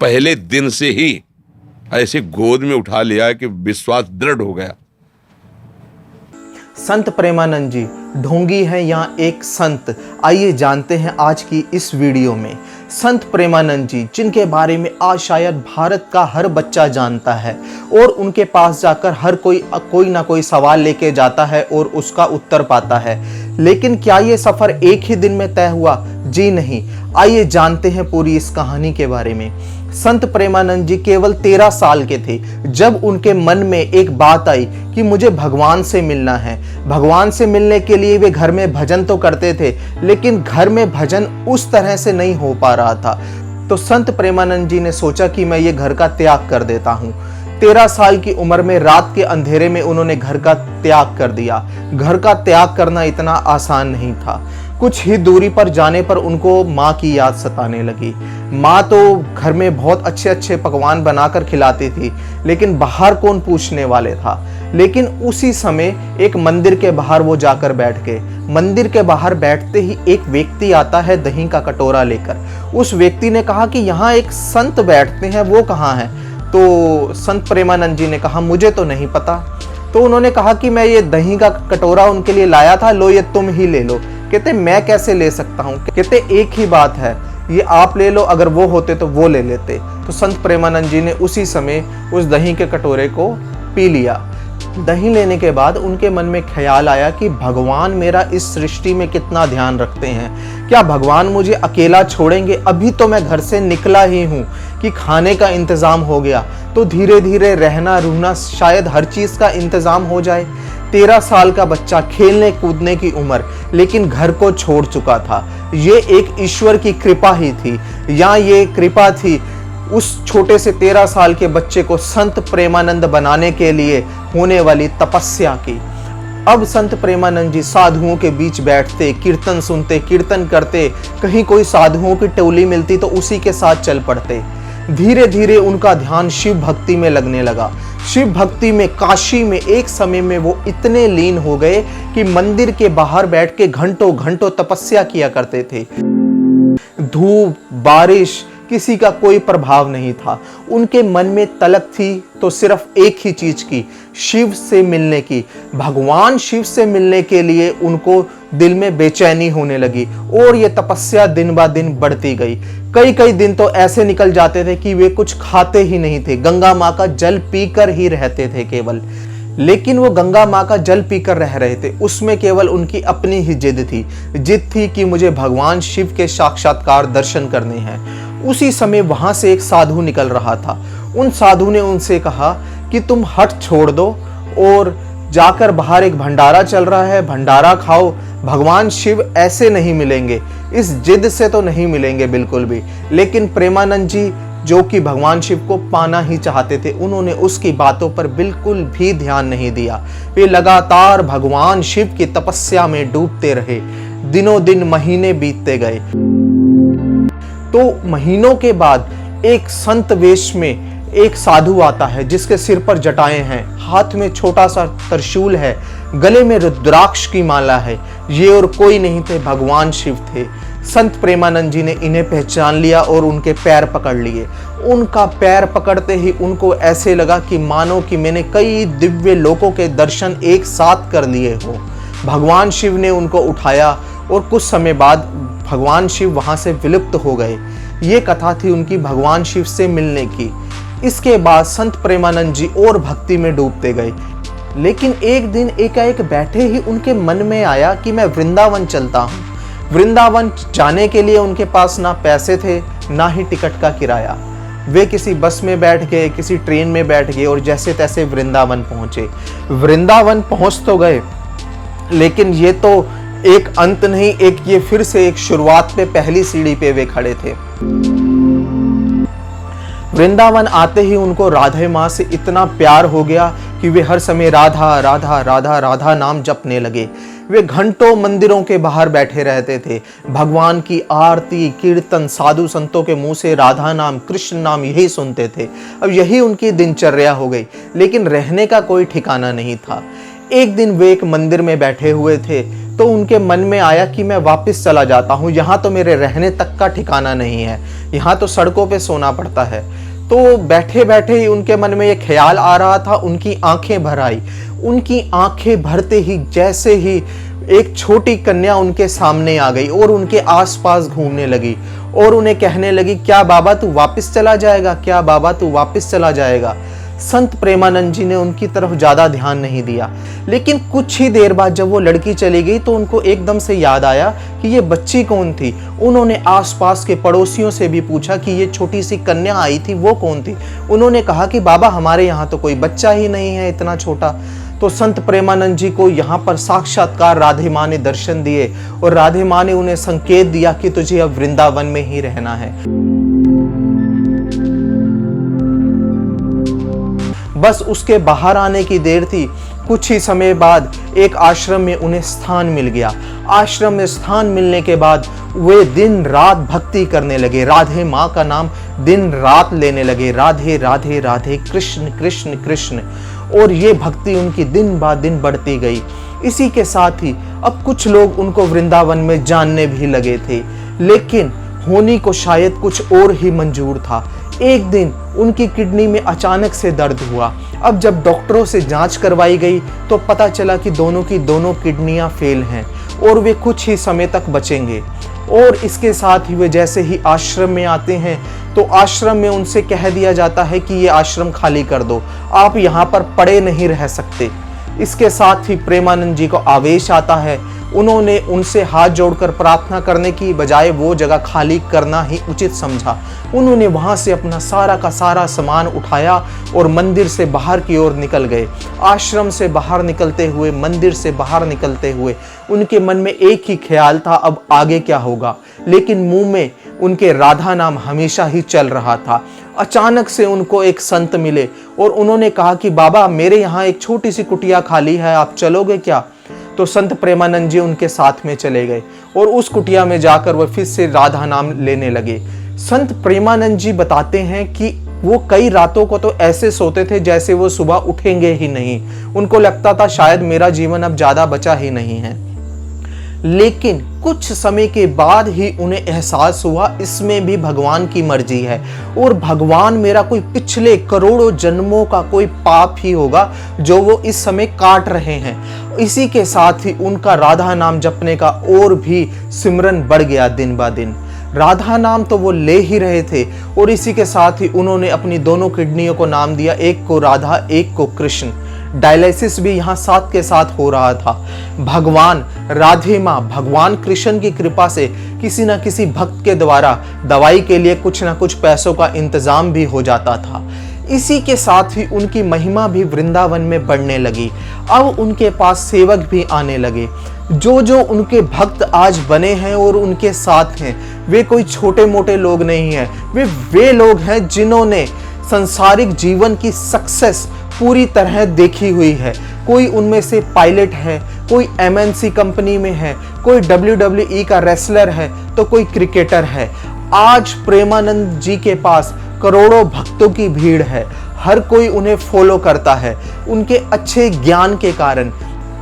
पहले दिन से ही ऐसे गोद में उठा लिया कि विश्वास दृढ़ हो गया। संत प्रेमानंद जी ढोंगी हैं या एक संत, आइए जानते हैं आज की इस वीडियो में। संत प्रेमानंद जी, जिनके बारे में आज शायद भारत का हर बच्चा जानता है और उनके पास जाकर हर कोई ना कोई सवाल लेके जाता है और उसका उत्तर पाता है। लेकिन क्या ये सफर एक ही दिन में तय हुआ? जी नहीं। आइए जानते हैं पूरी इस कहानी के बारे में। संत प्रेमानंद जी केवल 13 साल के थे जब उनके मन में एक बात आई कि मुझे भगवान से मिलना है। भगवान से मिलने के लिए वे घर में भजन तो करते थे, लेकिन घर में भजन उस तरह से नहीं हो पा रहा था। तो संत प्रेमानंद जी ने सोचा कि मैं ये घर का त्याग कर देता हूँ। 13 साल की उम्र में रात के अंधेरे में उन्होंने घर का त्याग कर दिया। घर का त्याग करना इतना आसान नहीं था। कुछ ही दूरी पर जाने पर उनको माँ की याद सताने लगी। माँ तो घर में बहुत अच्छे अच्छे पकवान बनाकर खिलाती थी, लेकिन बाहर कौन पूछने वाले था। लेकिन उसी समय एक मंदिर के बाहर वो जाकर बैठ गए। मंदिर के बाहर बैठते ही एक व्यक्ति आता है दही का कटोरा लेकर। उस व्यक्ति ने कहा कि यहाँ एक संत बैठते हैं, वो कहाँ है? तो संत प्रेमानंद जी ने कहा मुझे तो नहीं पता। तो उन्होंने कहा कि मैं ये दही का कटोरा उनके लिए लाया था, लो ये तुम ही ले लो। कहते मैं कैसे ले सकता हूँ? कहते एक ही बात है, ये आप ले लो, अगर वो होते तो वो ले लेते। तो संत प्रेमानंद जी ने उसी समय उस दही के कटोरे को पी लिया। दही लेने के बाद उनके मन में ख्याल आया कि भगवान मेरा इस सृष्टि में कितना ध्यान रखते हैं। क्या भगवान मुझे अकेला छोड़ेंगे? अभी तो मैं घर से निकला ही हूँ कि खाने का इंतजाम हो गया, तो धीरे धीरे रहना रूहना शायद हर चीज का इंतजाम हो जाए। 13 साल का बच्चा, खेलने कूदने की उम्र, लेकिन घर को छोड़ चुका था। ये एक ईश्वर की कृपा ही थी, या ये कृपा थी उस छोटे से 13 साल के बच्चे को संत प्रेमानंद बनाने के लिए होने वाली तपस्या की। अब संत प्रेमानंद जी साधुओं के बीच बैठते, कीर्तन सुनते, कीर्तन करते, कहीं कोई साधुओं की टोली मिलती तो उसी के साथ चल पड़ते। धीरे धीरे उनका ध्यान शिव भक्ति में लगने लगा। शिव भक्ति में, काशी में एक समय में वो इतने लीन हो गए कि मंदिर के बाहर बैठ के घंटों घंटों तपस्या किया करते थे। धूप बारिश किसी का कोई प्रभाव नहीं था। उनके मन में तलब थी तो सिर्फ एक ही चीज की, शिव से मिलने की। भगवान शिव से मिलने के लिए उनको दिल में बेचैनी होने लगी और ये तपस्या दिन ब दिन बढ़ती गई। कई कई दिन तो ऐसे निकल जाते थे कि वे कुछ खाते ही नहीं थे, गंगा माँ का जल पीकर ही रहते थे केवल। लेकिन वो गंगा माँ का जल पीकर रह रहे थे, उसमें केवल उनकी अपनी ही जिद थी कि मुझे भगवान शिव के साक्षात्कार दर्शन करने हैं। उसी समय वहां से एक साधु निकल रहा था। उन साधु ने उनसे कहा कि तुम हट छोड़ दो और जाकर बाहर एक भंडारा चल रहा है, भंडारा खाओ। भगवान शिव ऐसे नहीं मिलेंगे, इस जिद से तो नहीं मिलेंगे बिल्कुल भी। लेकिन प्रेमानंद जी, जो कि भगवान शिव को पाना ही चाहते थे, उन्होंने उसकी बातों पर बिल्कुल भी ध्यान नहीं दिया। वे लगातार भगवान शिव की तपस्या में डूबते रहे। दिनों दिन महीने बीतते गए। तो महीनों के बाद एक संत वेश में एक साधु आता है जिसके सिर पर जटाएं हैं, हाथ में छोटा सा त्रिशूल है, गले में रुद्राक्ष की माला है। ये और कोई नहीं थे, भगवान शिव थे। संत प्रेमानंद जी ने इन्हें पहचान लिया और उनके पैर पकड़ लिए। उनका पैर पकड़ते ही उनको ऐसे लगा कि मानो कि मैंने कई दिव्य लोकों के दर्शन एक साथ कर लिए हो। भगवान शिव ने उनको उठाया और कुछ समय बाद भगवान शिव वहां से विलुप्त हो गए। ये कथा थी उनकी भगवान शिव से मिलने की। इसके बाद संत प्रेमानंद जी और भक्ति में डूबते गए। लेकिन एक दिन एकाएक बैठे ही उनके मन में आया कि मैं वृंदावन चलता हूँ। वृंदावन जाने के लिए उनके पास ना पैसे थे, ना ही टिकट का किराया। वे किसी बस में बैठ गए, किसी ट्रेन में बैठ गए और जैसे तैसे वृंदावन पहुंचे। वृंदावन पहुंच तो गए, लेकिन ये तो एक अंत नहीं, एक ये फिर से एक शुरुआत पे पहली सीढ़ी पे वे खड़े थे। वृंदावन आते ही उनको राधे माँ से इतना प्यार हो गया कि वे हर समय राधा राधा राधा राधा नाम जपने लगे। वे घंटों मंदिरों के बाहर बैठे रहते थे, भगवान की आरती कीर्तन, साधु संतों के मुंह से राधा नाम कृष्ण नाम यही सुनते थे। अब यही उनकी दिनचर्या हो गई, लेकिन रहने का कोई ठिकाना नहीं था। एक दिन वे एक मंदिर में बैठे हुए थे, तो उनके मन में आया कि मैं वापस चला जाता हूँ, यहाँ तो मेरे रहने तक का ठिकाना नहीं है, यहाँ तो सड़कों पे सोना पड़ता है। तो बैठे बैठे ही उनके मन में ये ख्याल आ रहा था, उनकी आंखें भर आई। उनकी आंखें भरते ही जैसे ही एक छोटी कन्या उनके सामने आ गई और उनके आसपास घूमने लगी और उन्हें कहने लगी, क्या बाबा तू वापस चला जाएगा, क्या बाबा तू वापस चला जाएगा। संत प्रेमानंद जी ने उनकी तरफ ज़्यादा ध्यान नहीं दिया, लेकिन कुछ ही देर बाद जब वो लड़की चली गई तो उनको एकदम से याद आया कि ये बच्ची कौन थी। उन्होंने आसपास के पड़ोसियों से भी पूछा कि ये छोटी सी कन्या आई थी वो कौन थी। उन्होंने कहा कि बाबा हमारे यहाँ तो कोई बच्चा ही नहीं है इतना छोटा। तो संत प्रेमानंद जी को यहाँ पर साक्षात्कार राधे माँ ने दर्शन दिए और राधे माँ ने उन्हें संकेत दिया कि तुझे अब वृंदावन में ही रहना है। बस उसके बाहर आने की देर थी। कुछ ही समय बाद एक आश्रम में उन्हें स्थान मिल गया। आश्रम में स्थान मिलने के बाद वे दिन रात भक्ति करने लगे, राधे माँ का नाम दिन रात लेने लगे, राधे राधे राधे कृष्ण कृष्ण कृष्ण। और ये भक्ति उनकी दिन बाद दिन बढ़ती गई। इसी के साथ ही अब कुछ लोग उनको वृंदावन में जानने भी लगे थे, लेकिन होनी को शायद कुछ और ही मंजूर था। एक दिन उनकी किडनी में अचानक से दर्द हुआ। अब जब डॉक्टरों से जांच करवाई गई तो पता चला कि दोनों की दोनों किडनियां फेल हैं और वे कुछ ही समय तक बचेंगे। और इसके साथ ही वे जैसे ही आश्रम में आते हैं तो आश्रम में उनसे कह दिया जाता है कि ये आश्रम खाली कर दो, आप यहाँ पर पड़े नहीं रह सकते। इसके साथ ही प्रेमानंद जी को आवेश आता है। उन्होंने उनसे हाथ जोड़कर प्रार्थना करने की बजाय वो जगह खाली करना ही उचित समझा। उन्होंने वहां से अपना सारा का सारा सामान उठाया और मंदिर से बाहर की ओर निकल गए। आश्रम से बाहर निकलते हुए, मंदिर से बाहर निकलते हुए उनके मन में एक ही ख्याल था, अब आगे क्या होगा। लेकिन मुंह में उनके राधा नाम हमेशा ही चल रहा था। अचानक से उनको एक संत मिले और उन्होंने कहा कि बाबा मेरे यहाँ एक छोटी सी कुटिया खाली है, आप चलोगे क्या। तो संत प्रेमानंद जी उनके साथ में चले गए और उस कुटिया में जाकर वह फिर से राधा नाम लेने लगे। संत प्रेमानंद जी बताते हैं कि वो कई रातों को तो ऐसे सोते थे जैसे वो सुबह उठेंगे ही नहीं। उनको लगता था शायद मेरा जीवन अब ज्यादा बचा ही नहीं है। लेकिन कुछ समय के बाद ही उन्हें एहसास हुआ इसमें भी भगवान की मर्जी है और भगवान मेरा कोई पिछले करोड़ों जन्मों का कोई पाप ही होगा जो वो इस समय काट रहे हैं। इसी के साथ ही उनका राधा नाम जपने का और भी सिमरन बढ़ गया दिन ब दिन। राधा नाम तो वो ले ही रहे थे और इसी के साथ ही उन्होंने अपनी दोनों किडनियों को नाम दिया, एक को राधा एक को कृष्ण। डायलिसिस भी यहाँ साथ के साथ हो रहा था। भगवान राधे माँ, भगवान कृष्ण की कृपा से किसी न किसी भक्त के द्वारा दवाई के लिए कुछ न कुछ पैसों का इंतजाम भी हो जाता था। इसी के साथ ही उनकी महिमा भी वृंदावन में बढ़ने लगी। अब उनके पास सेवक भी आने लगे। जो जो उनके भक्त आज बने हैं और उनके साथ हैं, वे कोई छोटे मोटे लोग नहीं हैं। वे लोग हैं जिन्होंने संसारिक जीवन की सक्सेस पूरी तरह देखी हुई है। कोई उनमें से पायलट है, कोई MNC कंपनी में है, कोई WWE का रेसलर है, तो कोई क्रिकेटर है। आज प्रेमानंद जी के पास करोड़ों भक्तों की भीड़ है। हर कोई उन्हें फॉलो करता है उनके अच्छे ज्ञान के कारण।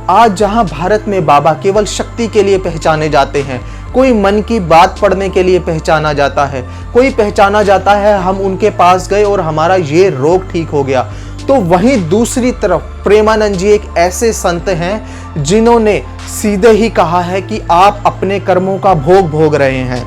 आज जहां भारत में बाबा केवल शक्ति के लिए पहचाने जाते हैं, कोई मन की बात पढ़ने के लिए पहचाना जाता है, कोई पहचाना जाता है हम उनके पास गए और हमारा ये रोग ठीक हो गया, तो वहीं दूसरी तरफ प्रेमानंद जी एक ऐसे संत हैं जिन्होंने सीधे ही कहा है कि आप अपने कर्मों का भोग भोग रहे हैं।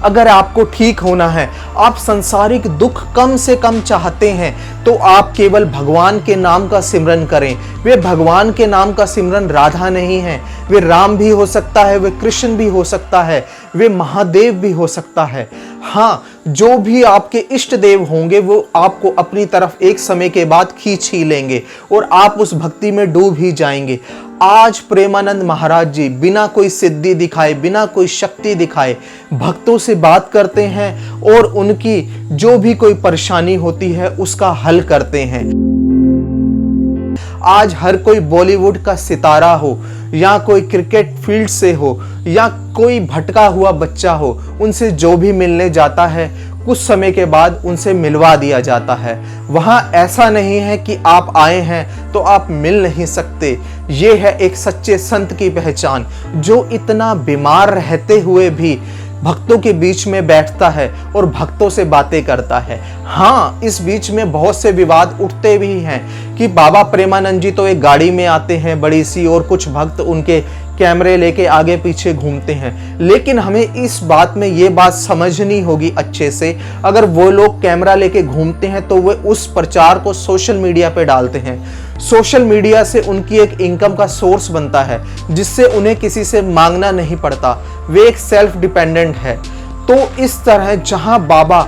अगर आपको ठीक होना है, आप संसारिक दुख कम से कम चाहते हैं, तो आप केवल भगवान के नाम का सिमरन करें। वे भगवान के नाम का सिमरन राधा नहीं है, वे राम भी हो सकता है, वे कृष्ण भी हो सकता है, वे महादेव भी हो सकता है। हाँ, जो भी आपके इष्ट देव होंगे वो आपको अपनी तरफ एक समय के बाद खींच ही लेंगे और आप उस भक्ति में डूब ही जाएंगे। आज प्रेमानंद महाराज जी बिना कोई सिद्धि दिखाए, बिना कोई शक्ति दिखाए भक्तों से बात करते हैं और उनकी जो भी कोई परेशानी होती है उसका हल करते हैं। आज हर कोई बॉलीवुड का सितारा हो या कोई क्रिकेट फील्ड से हो या कोई भटका हुआ बच्चा हो, उनसे जो भी मिलने जाता है कुछ समय के बाद उनसे मिलवा दिया जाता है। वहाँ ऐसा नहीं है कि आप आए हैं तो आप मिल नहीं सकते। ये है एक सच्चे संत की पहचान, जो इतना बीमार रहते हुए भी भक्तों के बीच में बैठता है और भक्तों से बातें करता है। हाँ, इस बीच में बहुत से विवाद उठते भी हैं कि बाबा प्रेमानंद जी तो एक गाड़ी में आते हैं बड़ी सी, और कुछ भक्त उनके कैमरे लेके आगे पीछे घूमते हैं। लेकिन हमें इस बात में ये बात समझनी होगी अच्छे से, अगर वो लोग कैमरा लेके घूमते हैं तो वे उस प्रचार को सोशल मीडिया पे डालते हैं। सोशल मीडिया से उनकी एक इनकम का सोर्स बनता है, जिससे उन्हें किसी से मांगना नहीं पड़ता। वे एक सेल्फ डिपेंडेंट है। तो इस तरह जहां बाबा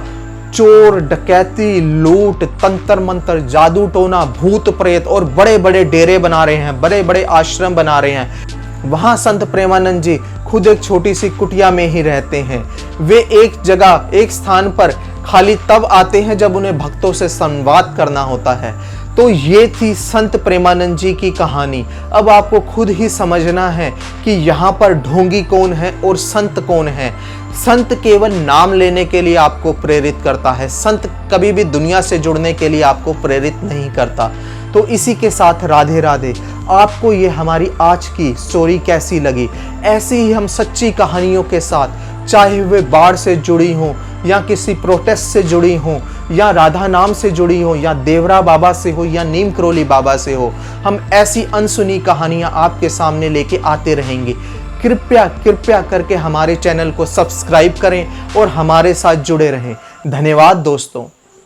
चोर, डकैती, लूट, तंत्र मंत्र, जादू टोना, भूत प्रेत और बड़े बड़े डेरे बना रहे हैं, बड़े बड़े आश्रम बना रहे हैं, वहां संत प्रेमानंद जी खुद एक छोटी सी कुटिया में ही रहते हैं। वे एक जगह, एक स्थान पर खाली तब आते हैं जब उन्हें भक्तों से संवाद करना होता है। तो ये थी संत प्रेमानंद जी की कहानी। अब आपको खुद ही समझना है कि यहाँ पर ढोंगी कौन है और संत कौन है। संत केवल नाम लेने के लिए आपको प्रेरित करता है, संत कभी भी दुनिया से जुड़ने के लिए आपको प्रेरित नहीं करता। तो इसी के साथ राधे राधे। आपको ये हमारी आज की स्टोरी कैसी लगी? ऐसी ही हम सच्ची कहानियों के साथ, चाहे वे बाढ़ से जुड़ी हों या किसी प्रोटेस्ट से जुड़ी हों या राधा नाम से जुड़ी हो या देवरा बाबा से हो या नीम करोली बाबा से हो, हम ऐसी अनसुनी कहानियां आपके सामने लेके आते रहेंगे। कृपया कृपया करके हमारे चैनल को सब्सक्राइब करें और हमारे साथ जुड़े रहें। धन्यवाद दोस्तों।